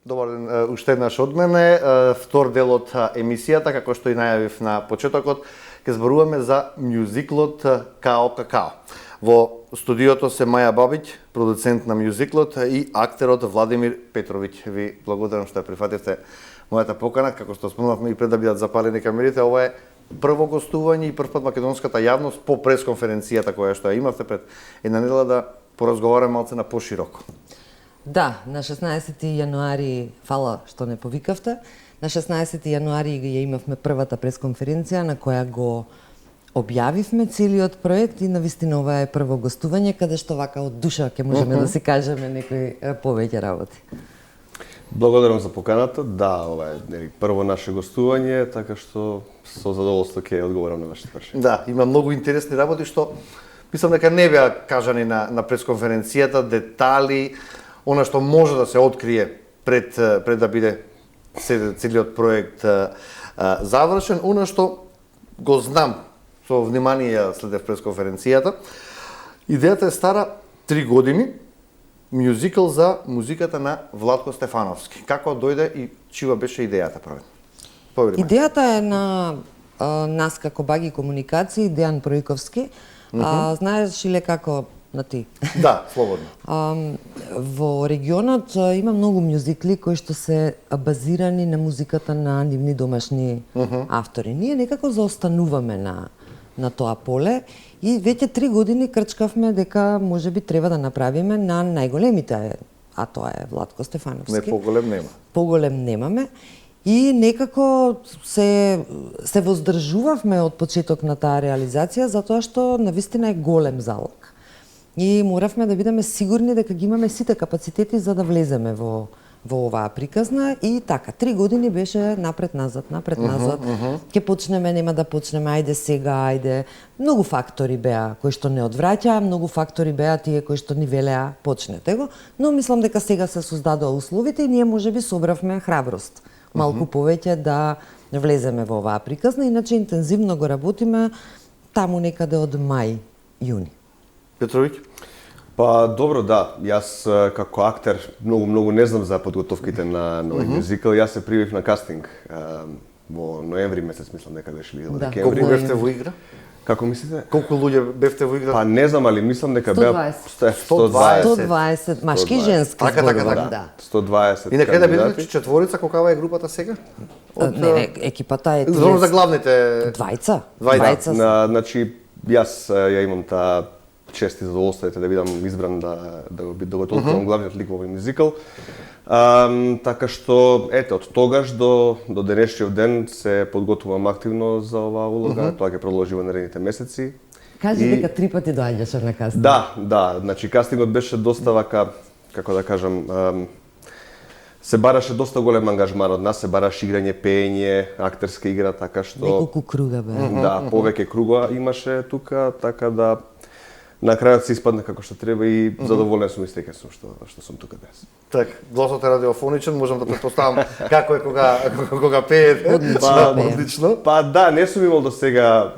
Добар ден, уште еднаш од мене. Втор дел од емисијата, како што и најавив на почетокот, ќе зборуваме за мюзиклот Као Какао. Во студиото се Маја Бабиќ, продуцент на мюзиклот, и актерот Владимир Петровиќ. Ви благодарам што ја прифативте мојата покана, како што спомнавме и пред да бидат запалени камерите. Ова е прво гостување и прв пат македонската јавност по пресконференцијата која што ја имавте пред една недела да поразговараме малце на пошироко. Да, на 16 јануари, фала што не повикавте, на 16 јануари ја имавме првата пресконференција на која го објавивме целиот проект и навистина ова е прво гостување каде што вака од душа ќе можеме да си кажеме некои повеќе работи. Благодарам за поканата. Да, ова е прво наше гостување, така што со задоволство ќе одговорам на вашите прашања. Да, има многу интересни работи што мислам дека не беа кажани на пресконференцијата, детали, она што може да се открие пред да биде целиот проект завршен, она што го знам со внимание следев пресконференцијата. Идејата е стара 3 години, мюзикл за музиката на Владко Стефановски. Како дојде и чија беше идејата првен? Идејата е на нас како Баги комуникации, Дејан Пројковски. Знаеш ли како на ти? Да, слободно. Во регионот има многу мюзикли кои што се базирани на музиката на нивни домашни автори. Ние некако заостануваме на тоа поле и веќе 3 години крчкавме дека можеби треба да направиме на најголемите, а тоа е Владко Стефановски. Не, поголем нема. Поголем немаме. И некако се воздржувавме од почеток на таа реализација затоа што навистина е голем залог. И моравме да бидеме сигурни дека ги имаме сите капацитети за да влеземе во оваа приказна и така 3 години беше напред-назад. Ќе почнеме, нема да почнеме, ајде сега, ајде. Многу фактори беа кои што не одвраќаа, многу фактори беа тие кои што ни велеа почнете го, но мислам дека сега се создадоа условите и ние можеби собравме храброст малку повеќе да влеземе во оваа приказна, иначе интензивно го работиме таму некаде од мај, јуни. Петровиќ? Па добро, да. Јас како актер многу не знам за подготовките на овој мюзикл. Јас се привив на кастинг во ноември месец, мислам дека беше или декември. Колку бевте во игра? Како мислите? Колку луѓе бевте во игра? Па не знам, али мислам дека беа 120 машки и женски. Така, да. 120. И на крај да бидеме четворица, колкава е групата сега? Не, екипата е Зборувам за главните двајца. Значи јас ја имам таа чест и задоволство да бидам избран да го толкувам главниот лик во овој мюзикл. Така што, ете, од тогаш до денешниот ден се подготвувам активно за оваа улога, тоа ќе продолжи во наредните месеци. Кажи дека 3 пати доаѓаше на кастинг. Да, значи кастингот беше доста вака, како да кажам, се бараше доста голем ангажман од нас, се бараше играње, пеење, актерска игра, така што неколку круга беа. Да, повеќе круга имаше тука, така да на крајот се испадна како што треба и задоволен сум и среќен сум што сум тука денес. Так, гласот е радиофоничен, можам да претпоставам како е кога пеете. Одлично. Па да, не сум имал до сега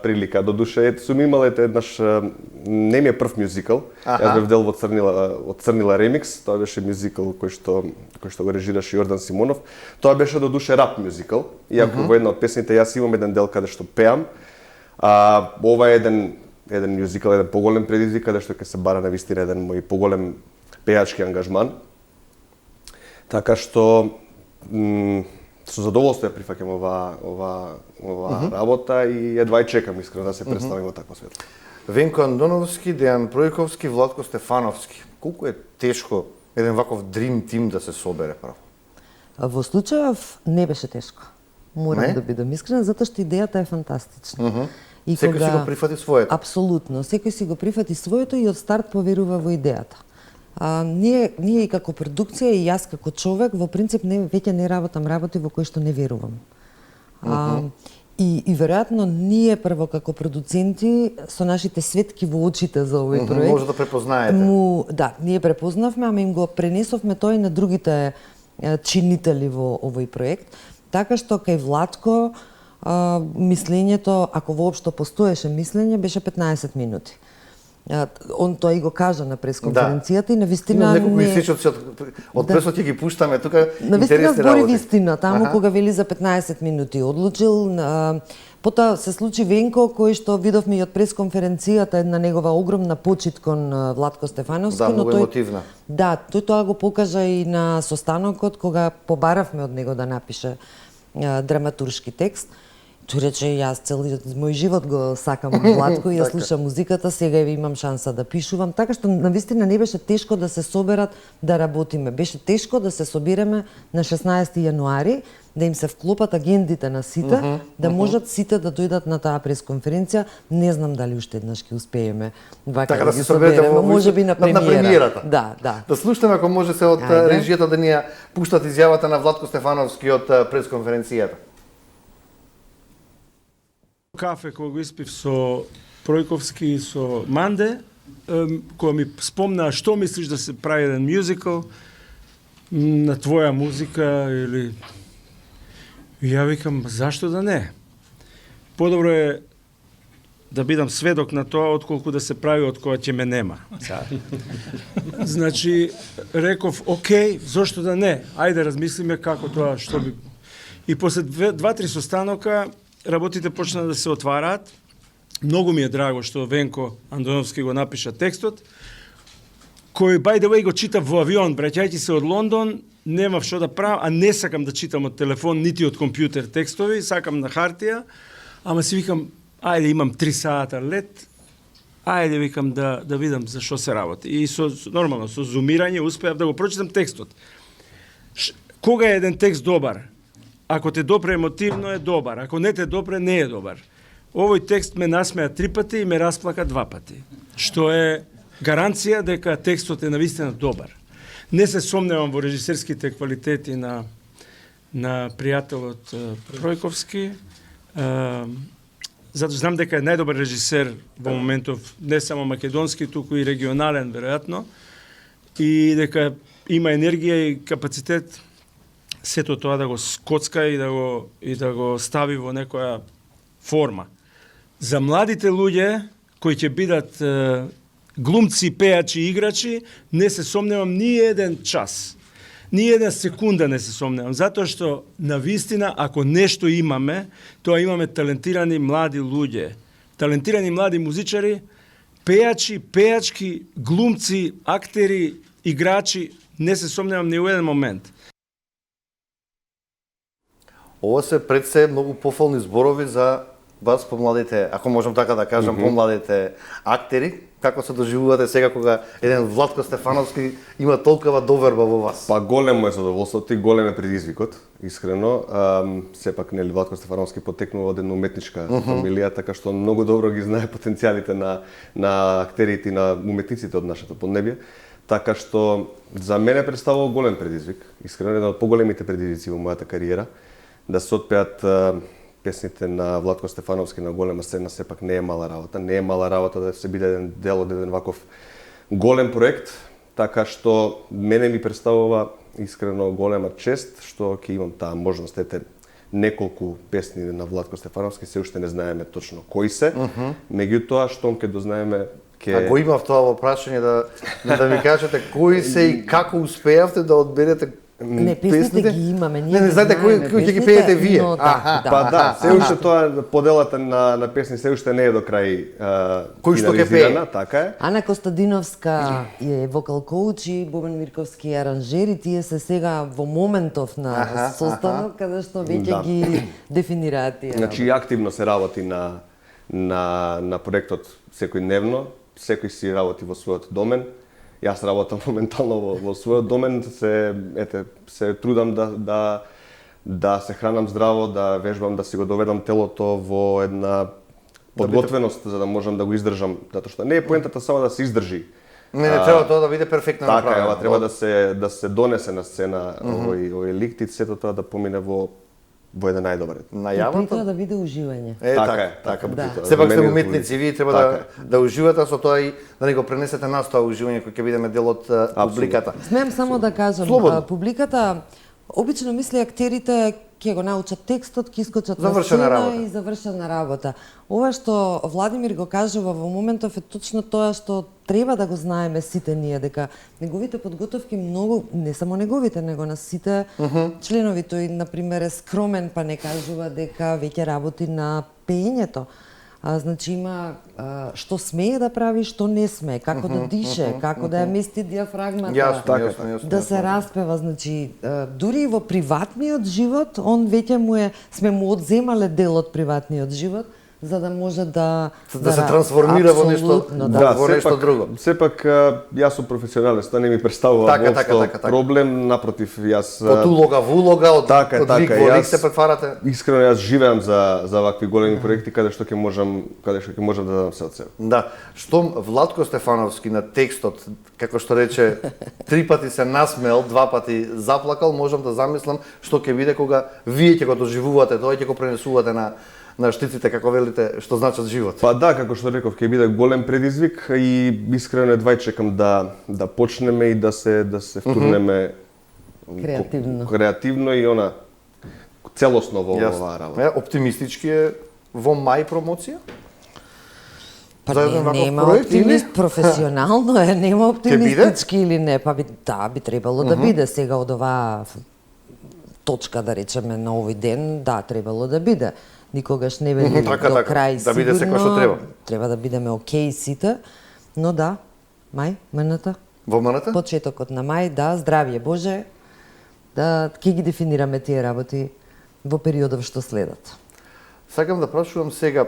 прилика. Додуше сум имал еднаш, не ми е прв мюзикл. Јас бев дел во Црнила ремикс, тоа беше мюзикл кој што го режираше Јордан Симонов. Тоа беше додуше рап мюзикл, иако во една од песните јас имам еден дел каде што пеам. Ова е еден мюзикл, еден поголем предизвик, каде што ќе се бара навистина еден мој поголем пејачки ангажман. Така што со задоволство ја прифаќам ова работа и едва и чекам искрено да се представим во такво светло. Венко Андоновски, Дејан Пројковски, Владко Стефановски. Колку е тешко еден ваков дрим тим да се собере право? Во случајов не беше тешко. Морам да бидам искрена, затоа што идејата е фантастична. Секој си го прифати своето. Апсолутно, секој си го прифати своето и од старт поверува во идејата. Ние и како продукција и јас како човек во принцип веќе не работам работи во кои што не верувам. И веројатно ние прво како продуценти со нашите светки во очите за овој проект може да препознаете. Да, ние препознавме, ама им го пренесовме тоа и на другите чинители во овој проект, така што кај Владко мислењето, ако воопшто постоеше мислење, беше 15 минути. Он тоа и го кажа на пресконференцијата и навистина неколку изсечоци од пресот ќе ги пуштаме тука. Навистина збори вистина, таму кога вели за 15 минути одлучил. Потоа се случи Венко, кој што видовме и од пресконференцијата, една негова огромна почит кон Владко Стефановски, да, но тој емотивна. Да, тој тоа го покажа и на состанокот кога побаравме од него да напише драматуршки текст. Тој рече, јас целиот мој живот го сакам Владко и ја слушам музиката, сега имам шанса да пишувам, така што навистина не беше тешко да се соберат да работиме. Беше тешко да се собереме на 16 јануари, да им се вклопат агендите на сите, да можат сите да дојдат на таа пресконференција. Не знам дали уште еднаш ќе успееме вака така да се ги соберете собереме, можеби на премиерата. Да. Да. Да слушнеме ако може се од режијата да ни ја пуштат изјавата на Владко Стефановски од пресконференцијата. Кафе кој го испив со Пројковски и со Манде, кој ми спомна што мислиш да се прави еден мюзикл на твоја музика или и ја викам зашто да не? Подобро е да бидам сведок на тоа отколку да се прави од кога ќе ме нема. Значи реков окей, зошто да не? Ајде размислиме како тоа што би. И после 2-3 состанока работите почна да се отвараат. Многу ми е драго што Венко Андоновски го напиша текстот, кој by the way го читав во авион, браќајќи се од Лондон, немав што да правам, а не сакам да читам од телефон, нити од компјутер текстови, сакам на хартија, ама си викам, ајде имам 3 сата лет, ајде викам да видам за што се работи. И нормално, со зумирање успеав да го прочитам текстот. Кога е еден текст добар? Ако те допре емотивно е добар, ако не те допре не е добар. Овој текст ме насмеа 3 пати и ме расплака 2 пати, што е гаранција дека текстот е навистина добар. Не се сомневам во режисерските квалитети на пријателот Пројковски, затоа знам дека е најдобар режисер во моментов, не само македонски, туку и регионален, веројатно, и дека има енергија и капацитет сето тоа да го скоцка и да го стави во некоја форма. За младите луѓе кои ќе бидат глумци, пејачи и играчи, не се сомневам ни еден час, ни една секунда не се сомневам, затоа што навистина ако нешто имаме, тоа имаме талентирани млади луѓе, талентирани млади музичари, пејачи, пејачки, глумци, актери, играчи, не се сомневам ни во еден момент. Ова се пред се многу пофолни зборови за вас помладите, ако можам така да кажам, помладите актери. Како се доживувате сега кога еден Владко Стефановски има толкова доверба во вас? Па големо е задоволството и голем е предизвикот, искрено. Сепак нели Владко Стефановски потекнува од една уметничка фамилија, така што многу добро ги знае потенцијалите на актерите и на уметниците од нашето поднебје. Така што за мене представува голем предизвик, искрено еден од поголемите предизвици во мојата кариера, да се отпеат песните на Владко Стефановски на голема сцена сепак не е мала работа. Не е мала работа да се биде еден дел од еден ваков голем проект, така што мене ми представува искрено голема чест што ќе имам таа можност. Ете, неколку песни на Владко Стефановски, се уште не знаеме точно кои се, меѓутоа штом ќе дознаеме А го имав тоа во прашање да ми кажете кои се и како успеавте да одберете Не, песните ги имаме, ние не знаете кои ќе ги пеете вие. Па да, се уште тоа поделата на песни се уште не е до крај кој што ќе пее, така е. Ана Костадиновска е вокал коуч и Бобан Мирковски е аранжер и тие се сега во моментов на состанок каде што веќе ги дефинираат тие. Значи активно се работи на проектот секојдневно, секој си работи во својот домен. Јас работам моментално во својот домен, се трудам да се хранам здраво, да вежбам, да си го доведам телото во една подготвеност за да можам да го издржам, затоа што не е поентата само да се издржи. Не треба тоа да биде перфектно направено. Така, треба да се донесе на сцена овој лик, сето тоа да помине во еден најдобар. Најавата да биде уживање. Така. Сепак сте уметници, вие треба да уживате со тоа и да не го пренесете нас тоа уживање кој ќе бидеме дел од публиката. Смеам само да кажам, публиката Обично мисли актерите ќе го научат текстот, ќе искочат на Завршена сцена работа. и завршена работа. Ова што Владимир го кажува во моментов е точно тоа што треба да го знаеме сите ние, дека неговите подготовки многу, не само неговите, него на сите членови, тој например е скромен, па не кажува дека веќе работи на пеењето. Значи има што смее да прави, што не смее, како да дише, како да ја мести диафрагмата, Јасно. да се распева, значи дури и во приватниот живот, он веќе сме му одземале дел од приватниот живот, за да може да се трансформира во нешто, во нешто друго. Сепак јас сум професионалист, не ми представува воопшто проблем, напротив, јас од улога во улога, од лик во лик се претварате. Искрено јас живеам за вакви големи проекти каде што ќе можам да дадам се од себе. Да, штом Владко Стефановски на текстот, како што рече, 3 пати се насмеал, 2 пати заплакал, можам да замислам што ќе биде кога вие ќе го доживувате, тоа ќе го пренесувате на штиците, како велите, што значат живот. Па да, како што реков, ќе биде голем предизвик и искрено едва чекам да почнеме и да се втурнеме креативно и она целосно во оваа работа. Оптимистички е во мај промоција? Па нема оптимист, професионално е, нема оптимистички или не, па би требало да биде сега од оваа точка, да речеме, на овој ден, да, требало да биде. Никогаш не биде до крај да биде секој што треба. Треба да бидеме окей сите, но да, мај, МНТ. Во МНТ? Почетокот на мај, да, здравје Боже, да ќе ги дефинираме тие работи во периодов што следат. Сакам да прашувам сега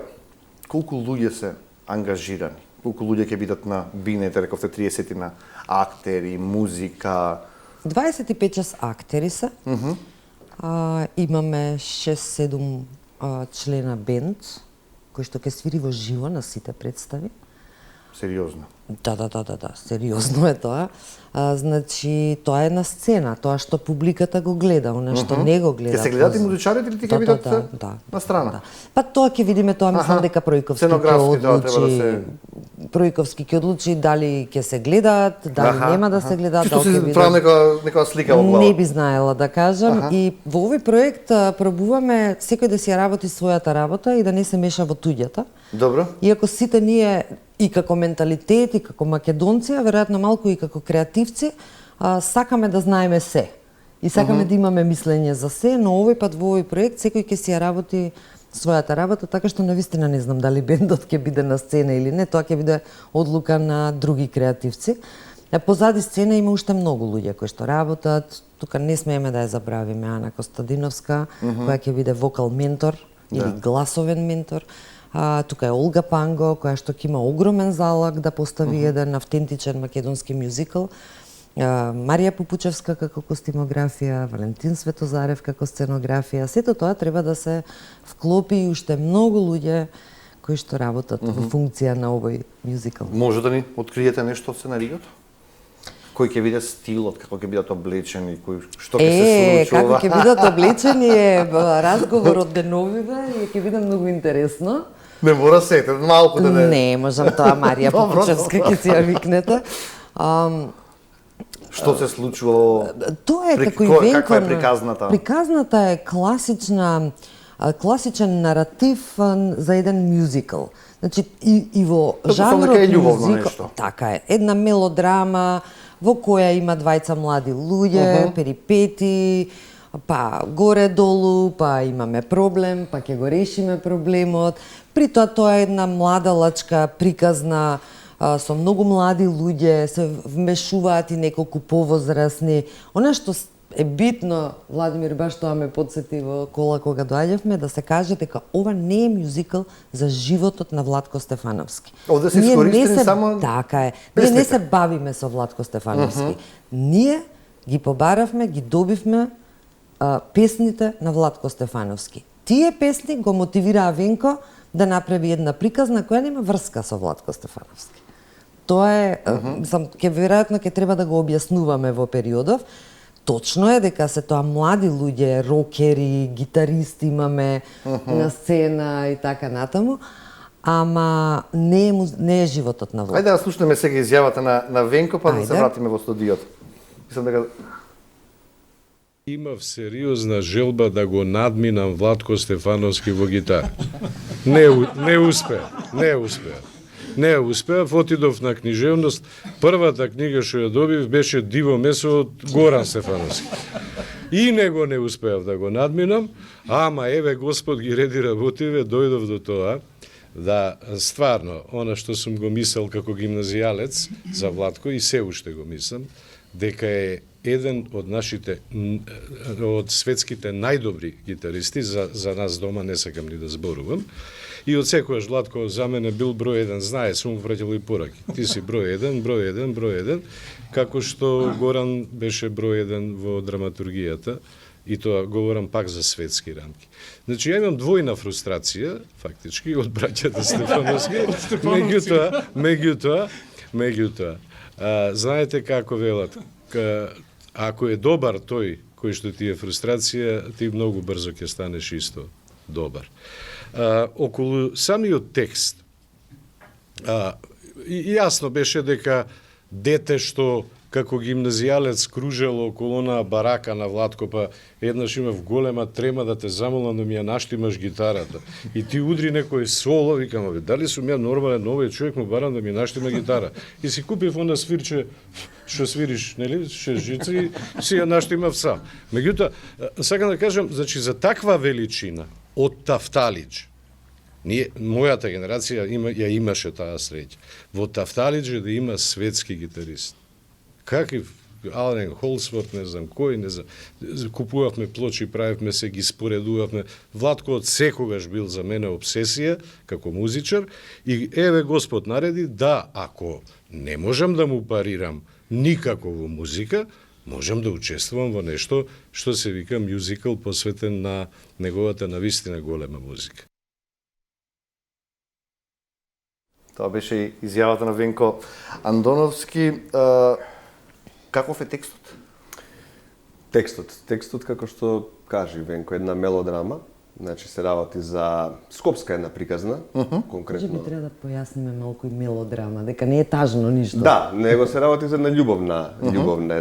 колку луѓе се ангажирани, колку луѓе ќе бидат на бинете, рековте 30 на актери, музика. 25 час актери се. Имаме 6-7 члена бенд кој што ќе свири во живо на сите представи. Сериозно. Да, сериозно е тоа. Значи, тоа е на сцена, тоа што публиката го гледа, она што не го гледа. Ќе се гледат и музичарите или ќе бидат на страна? Да. Па тоа ќе видиме, тоа мислам дека Пројковски ќе одлучи дали ќе се гледаат, дали нема да се гледаат, дали ќе бидат некоја слика во глава. Не би знаела да кажам и во овој проект пробуваме секој да си ја работи својата работа и да не се меша во туѓата. Добро. Иако сите ние и како менталитет, и како македонци, а веројатно малку и како креативци, сакаме да знаеме се. И сакаме да имаме мислење за се, но овој пат во овој проект секој ќе си ја работи својата работа, така што навистина не знам дали бендот ќе биде на сцена или не, тоа ќе биде одлука на други креативци. Позади сцена има уште многу луѓе кои што работат, тука не смееме да ја забравиме Ана Костадиновска, која ќе биде вокал ментор или гласовен ментор. Тука е Олга Панго, која што ќе има огромен залог да постави еден автентичен македонски мюзикл. Марија Пупучевска како костимографија, Валентин Светозарев како сценографија. Сето тоа треба да се вклопи и уште многу луѓе кои што работат во функција на овој мюзикл. Може да ни откриете нешто од сценаријот? Кој ќе биде стилот, како ќе бидат облечени, што ќе се случува? Како ќе бидат облечени е разговор од деновиве и ќе биде многу интересно. Не мора сете, малку да не можам тоа, Марија Пупучевска ќе си ја викнете. Што се случува? Тоа е како и Венко. Каква е приказната? Приказната е класичен наратив за еден мюзикл. Значи и во жанрот мюзикл, така е, една мелодрама во која има двајца млади луѓе, перипети, па горе-долу, па имаме проблем, па ќе го решиме проблемот. При тоа е една младалачка приказна со многу млади луѓе, се вмешуваат и неколку повозрасни. Она што е битно, Владимир баш тоа ме потсети во кола кога доаѓавме, да се каже дека ова не е мюзикл за животот на Владко Стефановски. Овде се искористени само така е. Ние не се бавиме со Владко Стефановски. Ние ги побаравме, ги добивме песните на Владко Стефановски. Тие песни го мотивираа Венко да направи една приказна која нема врска со Владко Стефановски. Тоа е, веројатно ќе треба да го објаснуваме во периодов. Точно е дека се тоа млади луѓе, рокери, гитаристи имаме на сцена и така натаму, ама не е животот на Владко. Ајде да слушнеме сега изјавата на Венко, па да се вратиме во студиото. Мислам дека Имав сериозна желба да го надминам Владко Стефановски во гитара. Не успеав, отидов на книжевност. Првата книга што ја добив беше Диво месо од Горан Стефановски. И него не успеав да го надминам, ама еве Господ ги реди работиве, дојдов до тоа да стварно, она што сум го мислел како гимназијалец за Владко и се уште го мислам, дека е еден од нашите, од светските најдобри гитаристи, за нас дома не сакам ни да зборувам, и од секојаш Владко за мене бил број еден, знае, сум му пратил и пораки. Ти си број еден, како што Горан беше број еден во драматургијата, и тоа говорам пак за светски рамки. Значи, ја имам двојна фрустрација, фактички, од браќата Стефановски, меѓутоа, знаете како велат, ако е добар тој кој што ти е фрустрација, ти многу брзо ќе станеш исто добар. Околу самиот текст, јасно беше дека дете што како гимназијалец кружело околу онаа барака на Владко, па еднаш имав голема трема да те замолам да ми ја наштимаш гитарата. И ти удри некој соло, викам, дали сум ја нормален новиот човек, му барам да ми наштима гитара. И си купив онда свирче што свириш, нели, шежици, и си ја наштимав сам. Меѓутоа, сакам да кажам, значи за таква величина од Тафталидж, мојата генерација ја имаше таа среќа. Во Тафталидж да има светски гитарист. Какив Ален Холсворт, не знам кој, не знам. Купувавме плочи, правевме се, ги споредувавме. Владко од секогаш бил за мене обсесија како музичар и еве Господ нареди да, ако не можам да му парирам никако во музика, можам да учествувам во нешто што се вика мюзикал посветен на неговата навистина голема музика. Тоа беше изјавата на Венко Андоновски. Каков е текстот? Текстот, како што кажи Венко, една мелодрама. Значи се работи за скопска една приказна, конкретно. Може би треба да појасниме малку и мелодрама, дека не е тажно ништо. Да, него се работи за една љубовна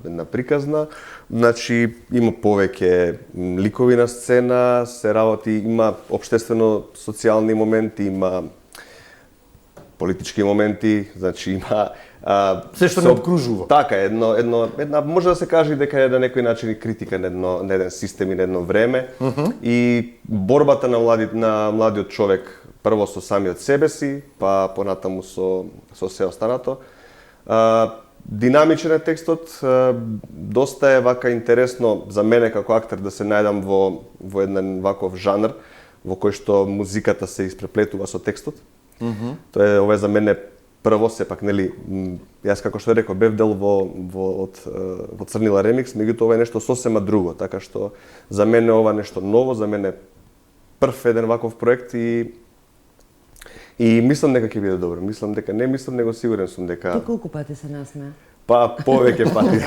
една приказна. Значи има повеќе ликови на сцена, се работи, има општествено социјални моменти, има политички моменти, значи има се што не обкружува. Така, една може да се каже дека е на некој начин и критика на еден систем и на едно време и борбата на младиот човек прво со самиот себе си, па понатаму со се останато. Динамичен е текстот, доста е вака интересно за мене како актер да се најдам во еден ваков жанр во кој што музиката се испреплетува со текстот. Тоа е ова за мене прво сепак, нели, јас како што реков, бев дел во Црнила ремикс, меѓутоа ова е нешто сосема друго, така што за мене ова нешто ново, за мене прв еден ваков проект и мислам дека ќе биде добро. Мислам дека не мислам, него сигурен сум дека. Ти колку пати се насмеа? Па повеќе пати.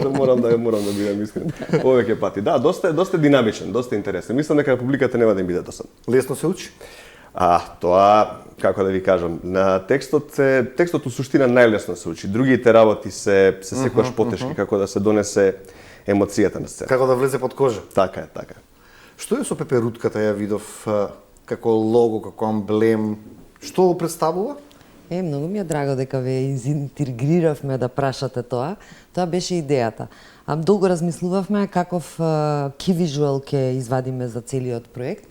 морам да бидам искрен. Повеќе пати. Да, доста динамичен, доста интересен. Мислам дека публиката нема да им биде досадна. Лесно се учи? Тоа, како да ви кажам, на текстот у суштина најлесно се учи. Другите работи се секогаш потешки, како да се донесе емоцијата на сцена. Како да влезе под кожа. Така е, така. Што е со пеперутката, ја видов како лого, како амблем, што го представува? Многу ми е драго дека ве интегриравме да прашате тоа. Тоа беше идејата. Долго размислувавме каков key visual ќе извадиме за целиот проект.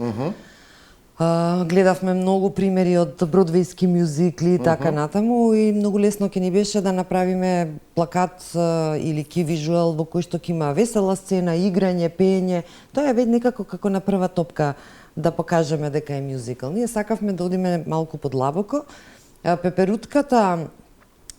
Гледавме многу примери од бродвејски мюзикли и така натаму и многу лесно ќе ни беше да направиме плакат или key visual во кој што ќе има весела сцена, играње, пеење. Тоа е веќе некако како на прва топка да покажеме дека е мюзикал. Ние сакавме да одиме малку подлабоко. Пеперутката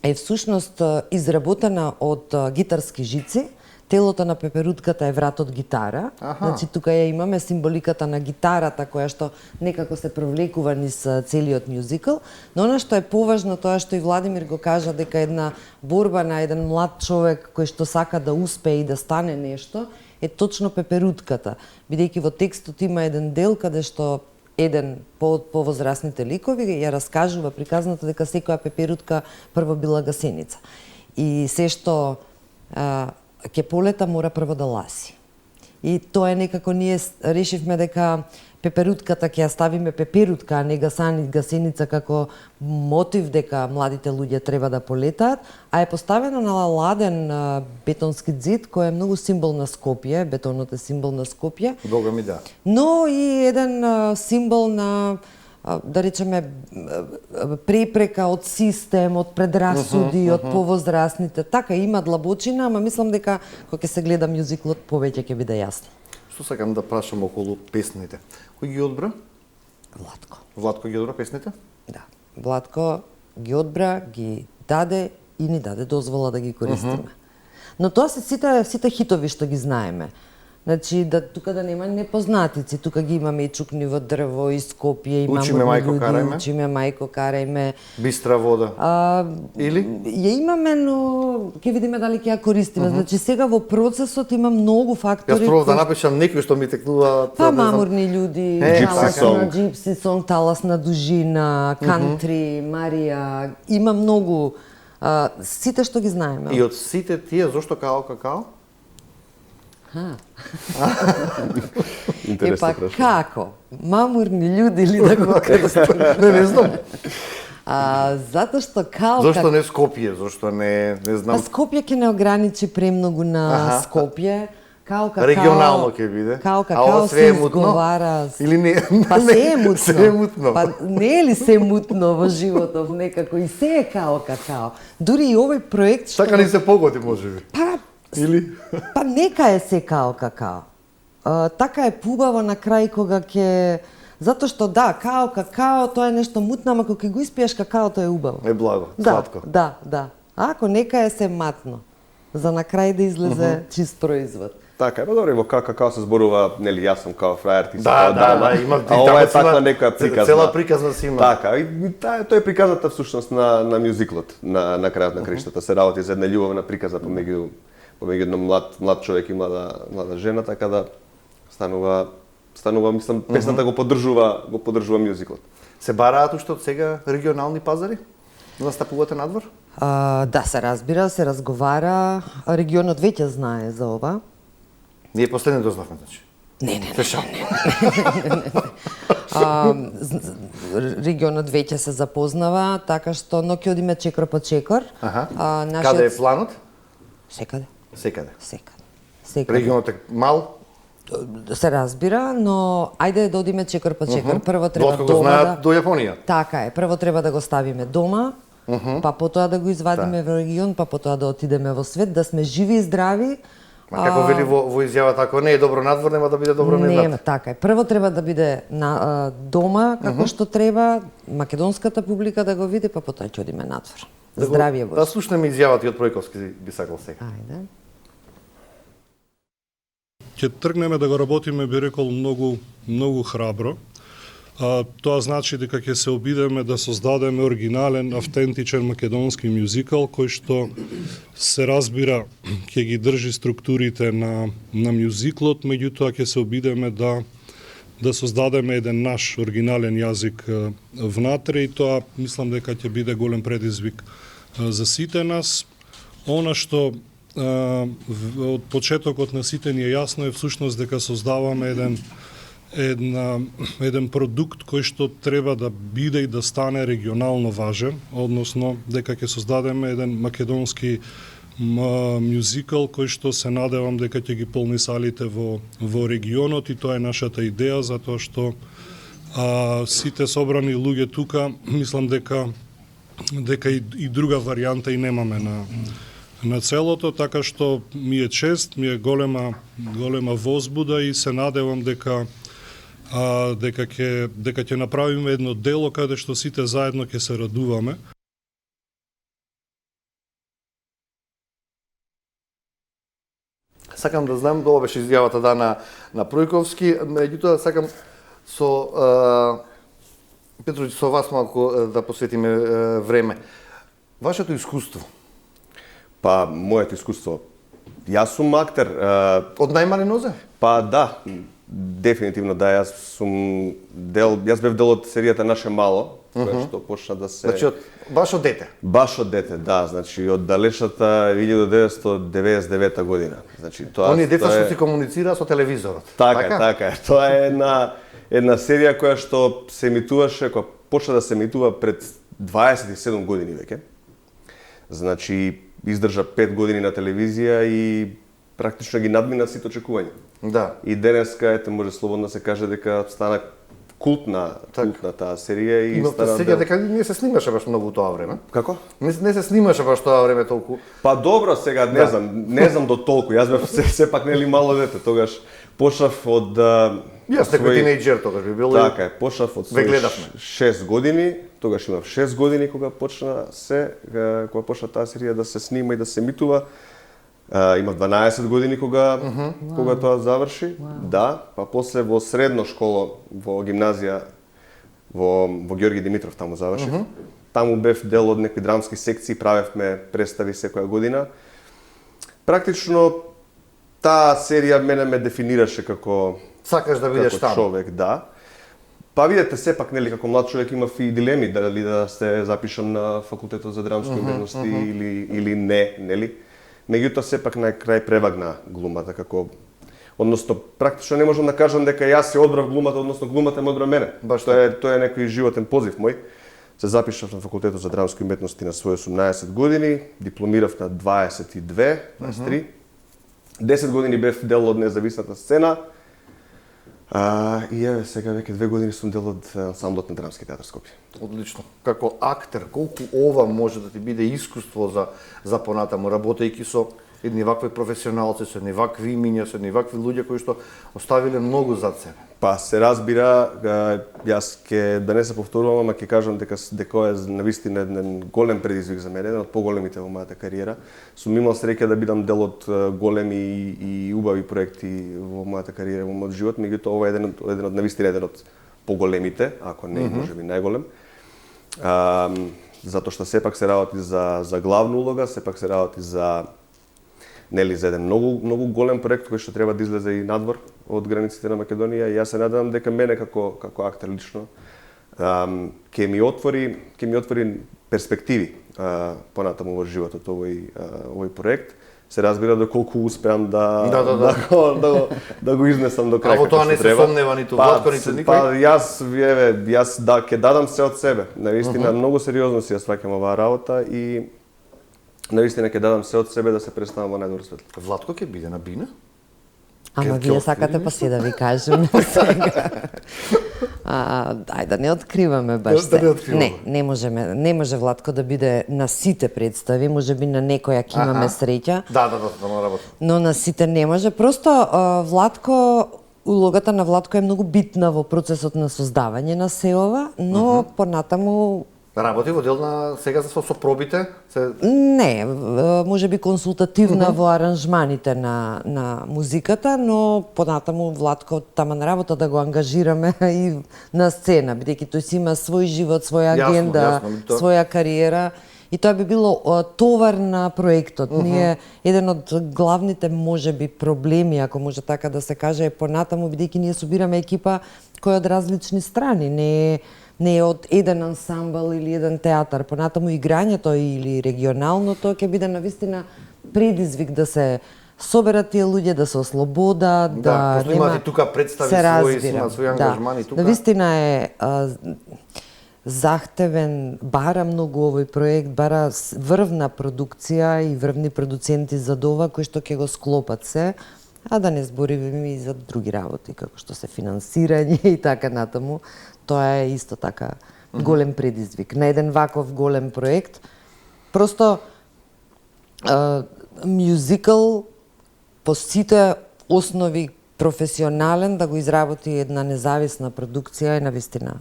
е всушност изработена од гитарски жици. Телото на пеперутката е вратот гитара. Значи тука ја имаме символиката на гитарата која што некако се провлекува низ целиот мюзикл, но она што е поважно тоа што и Владимир го кажа дека една борба на еден млад човек кој што сака да успее и да стане нешто е точно пеперутката, бидејќи во текстот има еден дел каде што еден повозрасните ликови ја раскажува приказната дека секоја пеперутка прво била гасеница. И се што ќе полета мора прво да ласи. И тоа е некако ние решивме дека пеперутката ќе ја ставиме пеперутка, а не гасеница како мотив дека младите луѓе треба да полетаат, а е поставено на ладен бетонски ѕид кој е многу символ на Скопје, бетонот е символ на Скопје. Бога ми да. Но и еден символ на да речеме препрека од систем, од предрасуди, од повозрасните. Така има длабочина, ама мислам дека кога ќе се гледа мюзиклот повеќе ќе биде јасно. Што сакам да прашам околу песните? Кој ги одбра? Владко. Владко ги одбра песните? Да. Владко ги одбра, ги даде и ни даде дозвола да ги користиме. Но тоа се сите хитови што ги знаеме. Значи, тука да нема непознатици, тука ги имаме и Чукни во дрво, и Скопје, имаме Учиме мајко карајме. Учиме мајко карајме. Бистра вода. Или? Ја имаме, но ќе видиме дали ќе ја користиме. Значи, сега во процесот има многу фактори. Јас пробав да напишам некои што ми текнуваат. Па мамурни људи, Gypsy song. Gypsy song, таласна дужина, кантри, Марија, има многу сите што ги знаеме. И од сите тие зошто какао? Интересно Епа како? Мамурни људи или да го крстим? Не знам. Затоа што као Зошто не Скопје? Зошто не знам? Скопје ќе не ограничи премногу на Скопје. Као какао. Регионално ќе биде. Као А какао ова се све е мутно? изговара. Или не? Па се е мутно. Се е мутно. Па не е ли се мутно во животов некако и се е као какао. Дури и овој проект што Така ни се погоди можеби. па Или? па нека е се као какао. Така е пубаво на крај кога ќе затоа што да, као какао тоа е нешто мутно, ама кога ќе го испиеш какаото е убаво. Е благо, Да, сладко. да, да. Ако нека е се матно, за на крај да излезе чист производ. Така, е, па добро, и во какао се зборува, нели, јас сум као фраер, ти си Да, као да, има. А ова е таква некоја приказна. Цела приказна си има. Така, и тоа е приказната всушност на мюзиклот, на крајот на криштата. Се работи за една љубовна приказа помеѓу едно млад човек и млада жена, така да станува мислам песната го поддржува мюзиклот. Се бараат уште од сега регионални пазари? Настапувате надвор? Да, се разбира, се разговара. Регионот веќе знае за ова. Ние последно дознавме, значи. Не. Фешал. Регионот веќе се запознава, така што но ќе одиме чекор по чекор. Каде е планот? Секаде. Секаде. Секаде. Регионот е мал? Се разбира, но ајде да одиме чекор по чекор. Прво треба Владко го дома знаат до Јапонија. Така е, прво треба да го ставиме дома, па потоа да го извадиме во регион, па потоа да отидеме во свет, да сме живи и здрави. Ма како вели во изјавата, ако не е добро надвор, нема да биде добро Не, ненад. така е. Прво треба да биде дома како што треба, македонската публика да го види, па потоа ќе одиме надвор. Здравје Боже. Да слушнеме изјавата и од Пројковски би сакал сега. Ајде. Ќе тргнеме да го работиме, би рекол, многу храбро. Тоа значи дека ќе се обидеме да создадеме оригинален, автентичен македонски мюзикал кој што се разбира ќе ги држи структурите на мюзиклот, меѓутоа ќе се обидеме да создадеме еден наш оригинален јазик внатре и тоа мислам дека ќе биде голем предизвик за сите нас. Она што од почетокот на сите ни е јасно е всушност дека создаваме еден продукт кој што треба да биде и да стане регионално важен, односно дека ќе создадеме еден македонски мюзикал кој што се надевам дека ќе ги полни салите во регионот и тоа е нашата идеја, затоа што сите собрани луѓе тука, мислам дека и друга варијанта и немаме на целото, така што ми е чест, ми е голема возбуда и се надевам дека ќе направиме едно дело каде што сите заедно ќе се радуваме. Сакам да знам, ова беше изјавата на Пројковски, меѓутоа сакам со Петрович, со вас малку да посветиме време. Вашето искуство? Па, моето искуство. Јас сум актер. Од најмали нозе? Па да, Дефинитивно да, јас бев дел од серијата Наше мало, која што почна да се... Значи, баш од дете? Баш од дете, да, значи од далечната 1999 година. Значи, Оние деца што си комуницира со телевизорот. Така е. Тоа е една серија која што се емитуваше, која почна да се емитува пред 27 години веќе. Значи, издржа 5 години на телевизија и практично ги надмина сите очекувања. Да. И денеска, ете, може слободно се каже дека стана култна таа серија и Но стана сега дека не се снимаше баш многу тоа време. Како? Не се снимаше баш тоа време толку. Па добро, сега не знам до толку. Јас бев сепак нели мало дете, тогаш почнав од Јас некој тинејџер тогаш би бил. Така е, почнав од 6 години, тогаш имав 6 години кога почна таа серија да се снима и да се емитува. Имав 12 години кога тоа заврши. Да, па после во средно школа, во гимназија во Ѓорги Димитров таму завршив. Таму бев дел од некои драмски секции, правевме представи секоја година. Практично таа серија мене ме дефинираше како Сакаш да бидеш таму. Човек, да. Па видете, сепак, нели, како млад човек имав и дилеми дали да се запишам на факултетот за драмски уметности или не, нели? Меѓутоа сепак на крај превагна глумата односно практично не можам да кажам дека јас се одбрав глумата, односно глумата ме одбра мене. Тоа е некој животен позив мој. Се запишав на факултетот за драмски уметности на своји 18 години, дипломирав на 22, 23. 10 години бев дел од независната сцена. И еве сега веќе 2 години сум дел од ансамблот на Драмски театар Скопје. Одлично. Како актер, колку ова може да ти биде искуство за понатаму, работејќи со едни вакви професионалци, со едни вакви имиња, со едни вакви луѓе кои што оставиле многу зад себе. Па се разбира, јас ќе да не се повторувам, ама ќе кажам дека е навистина еден голем предизвик за мене, еден од поголемите во мојата кариера. Сум имал среќа да бидам дел од големи и убави проекти во мојата кариера, во мојот живот, меѓутоа ова е еден од навистина еден од поголемите, ако не можеби најголем. Затоа што сепак се работи за главна улога, сепак се работи за еден многу голем проект кој што треба да излезе и надвор од границите на Македонија. Јас се надевам дека мене како актер лично ќе ми отвори перспективи понатаму во животот овој проект. Се разбира доколку успеам да го изнесам до крај. А во тоа не се сомнева ниту Владко, ниту никој? Па јас ќе дадам се од себе. Навистина многу сериозно си ја сваќам оваа работа и навистина ќе дадам се од себе да се представам во најдобро светло. Владко ќе биде на Бина? Ама вие сакате па си да ви кажем сега. Ајде да не откриваме баш се. Не може Владко да биде на сите представи, можеби на некоја ќе имаме среќа. Да, работи. Но на сите не може. Просто Владко, улогата на Владко е многу битна во процесот на создавање на се ова, но понатаму работи во дел на сега со пробите? Не, можеби консултативна во аранжманите на музиката, но понатаму Владко таман работа да го ангажираме и на сцена, бидејќи тој си има свој живот, своја агенда, своја кариера. И тоа би било товар на проектот. Ние еден од главните можеби проблеми, ако може така да се каже, е понатаму бидејќи ние собираме екипа која од различни страни, не е од еден ансамбл или еден театар. Понатаму играњето или регионалното ќе биде навистина предизвик да се соберат тие луѓе, да се ослобода, да нема... имате тука представи своји ангажмани тука. Навистина е захтевен, бара многу овој проект, бара врвна продукција и врвни продуценти за ова кои што ќе го склопат се, а да не збориме и за други работи, како што се финансирање и така натаму. Тоа е исто така голем предизвик. На еден ваков голем проект, просто мюзикл по сите основи професионален да го изработи една независна продукција е навистина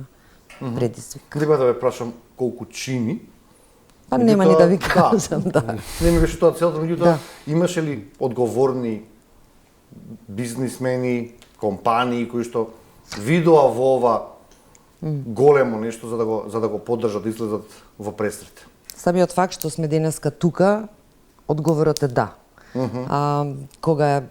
предизвик. Треба да ве прашам колку чини. Па нема ни да ви кажам, да. Не ми беше тоа целта, меѓутоа имаше ли одговорни бизнисмени, компании кои што видоа во ова големо нешто за да го поддржат да излезат во престрет? Самиот факт што сме денеска тука, одговорот е да. Кога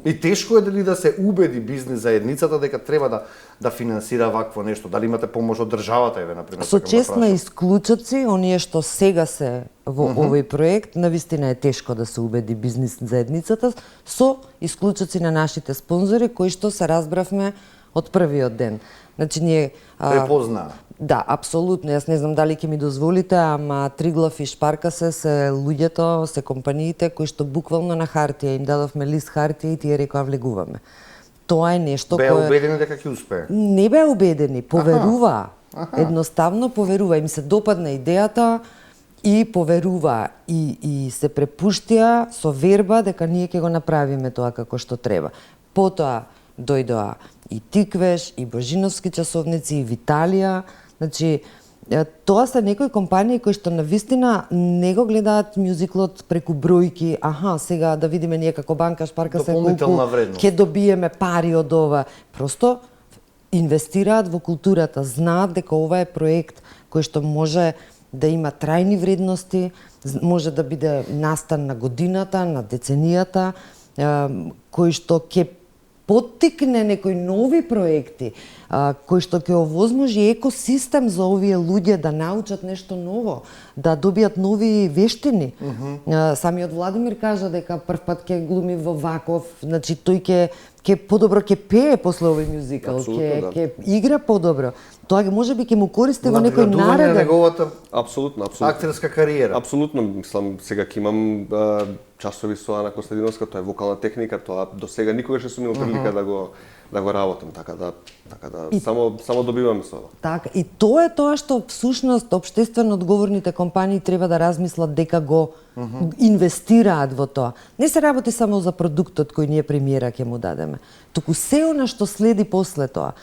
И тешко е дали да се убеди бизнис заедницата дека треба да финансира вакво нешто. Дали имате помош од државата, еве, например? Со чест на исклучоци, оние што сега се во овој проект, навистина е тешко да се убеди бизнис заедницата, со исклучоци на нашите спонзори, кои што се разбравме од првиот ден. Значи, ние... Препознаа. Да, апсолутно. Јас не знам дали ќе ми дозволите, ама Триглав и Шпарка се луѓето, се компаниите кои што буквално на хартија им дадовме лист хартија и тие рекоа влегуваме. Тоа е нешто Беа убедени дека ќе успее? Не беа убедени, поверуваа. Едноставно поверува, им се допадна идејата и поверува и се препуштија со верба дека ние ќе го направиме тоа како што треба. Потоа дојдоа и Тиквеш, и Божиновски часовници, и Виталија. Значи, тоа се некои компании кои што навистина не го гледаат мюзиклот преку бројки, сега да видиме ние како банка Шпарка се колку ќе добиеме пари од ова. Просто инвестираат во културата, знаат дека ова е проект кој што може да има трајни вредности, може да биде настан на годината, на деценијата, кој што ќе поттикне некои нови проекти, кои што ќе овозможи екосистем за овие луѓе да научат нешто ново, да добијат нови вештини. Самиот Владимир кажа дека прв пат ќе глуми во Ваков, значи тој ќе подобро ќе пее после овој мюзикал, ќе игра подобро. Тоа можеби ќе му користи во некој нареден неговата апсолутно актерска кариера. Апсолутно, мислам, сега ќе имам часови со Ана Костадиновска, тоа е вокална техника, тоа до сега никогаш не сум имал прилика да го работам, така да само добиваме со ова. Така, и тоа е тоа што всушност општествено одговорните компании треба да размислат дека го инвестираат во тоа. Не се работи само за продуктот кој ние премиера ќе му дадеме, туку се она што следи после тоа.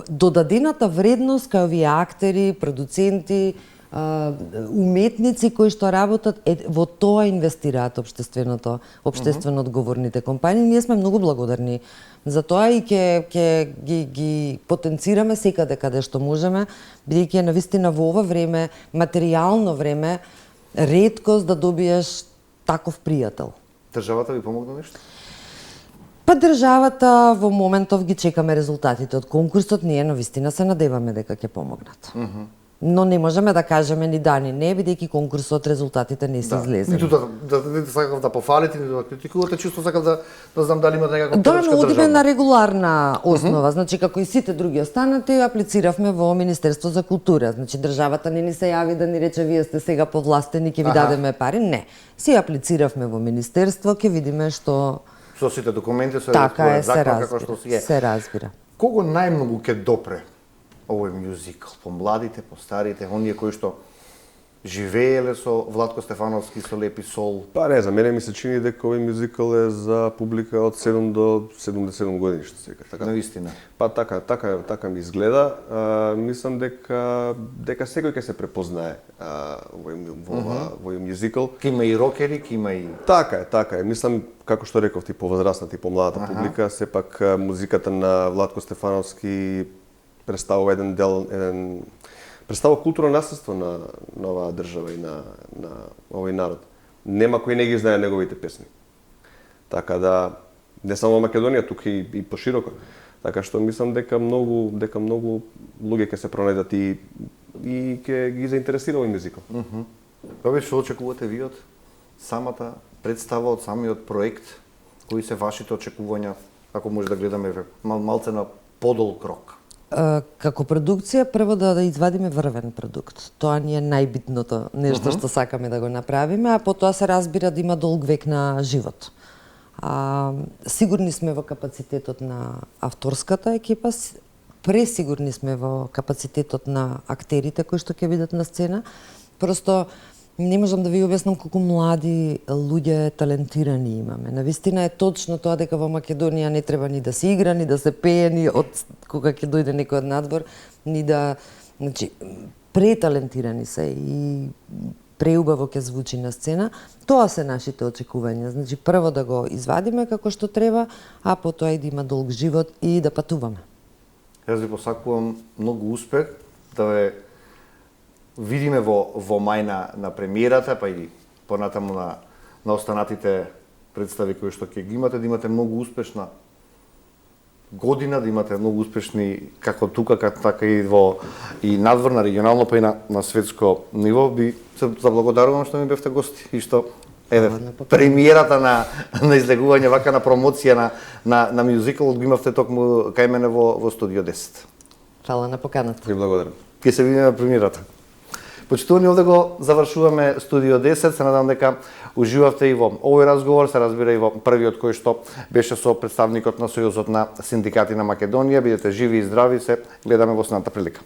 Додадената вредност кај овие актери, продуценти, уметници кои што работат, во тоа инвестираат општествено одговорните компании. Ние сме многу благодарни за тоа и ќе ги потенцираме секаде каде што можеме, бидејќи навистина во ова време, материјално време, реткост да добиеш таков пријател. Државата ви помогна нешто? Па државата во моментов ги чекаме резултатите од конкурсот, ние навистина се надеваме дека ќе помогнат. Но не можеме да кажеме ни да ни не, бидејќи конкурсот резултатите не се излезени. Ниту да сакав да пофалите, ниту да критикувате, чисто сакав да знам дали има некаква поддршка државна. Да, одиме на регуларна основа, значи како и сите други останати, аплициравме во Министерство за култура. Значи државата не ни се јави да ни рече вие сте сега повластени, ќе ви дадеме пари, не. Си аплициравме во Министерство, ќе видиме што со сите документи, со така е, се разбира. Кого најмногу ќе допре овој мюзикл? По младите, по старите, оние кои што живееле со Владко Стефановски, со Лепи Сол? Па не, за мене ми се чини дека овој мюзикл е за публика од 7 до 77 години, што се вика, така? Наистина. Па така ми изгледа. Мислам дека секој ќе се препознае во овој мюзикл. Ке има и рокери, ке има и... Така е. Мислам, како што реков, по возрастната и по младата публика, сепак музиката на Владко Стефановски представува представува културно наследство на оваа држава и на овој народ. Нема кој не ги знае неговите песни. Така да, не само во Македонија, тука и пошироко. Така што мислам дека многу луѓе ќе се пронајдат и ќе ги заинтересира овој мюзикл. Тоа што очекувате ви од самата представа, од самиот проект? Кои се вашите очекувања, ако може да гледаме малце на подол крок? Како продукција, прво да извадиме врвен продукт. Тоа ни е најбитното нешто што сакаме да го направиме, а потоа се разбира да има долг век на живот. Сигурни сме во капацитетот на авторската екипа, пресигурни сме во капацитетот на актерите кои што ќе бидат на сцена. Просто не можам да ви објаснам колку млади луѓе талентирани имаме. Навистина е точно тоа дека во Македонија не треба ни да се игра, ни да се пее, ни од кога ќе дојде некој од надвор, ни да... Значи, преталентирани се и преубаво ќе звучи на сцена. Тоа се нашите очекувања. Значи, прво да го извадиме како што треба, а потоа и да има долг живот и да патуваме. Јас ви посакувам многу успех, да ве видиме во мај на премиерата, па и понатаму на останатите представи кои што ќе ги имате, да имате многу успешна година, да имате многу успешни како тука, така и во и надвор на регионално, па и на светско ниво. Би се заблагодарувам што ми бевте гости и што еве премиерата на излегување вака на промоција на мюзикалот го имавте токму кај мене во студио 10. Фала на поканата. Ви благодарам. Ќе се видиме на премиерата. Почитувани, овде го завршуваме студио 10. Се надам дека уживавте и во овој разговор, се разбира и во првиот кој што беше со представникот на Сојузот на синдикати на Македонија. Бидете живи и здрави, се гледаме во следната прилика.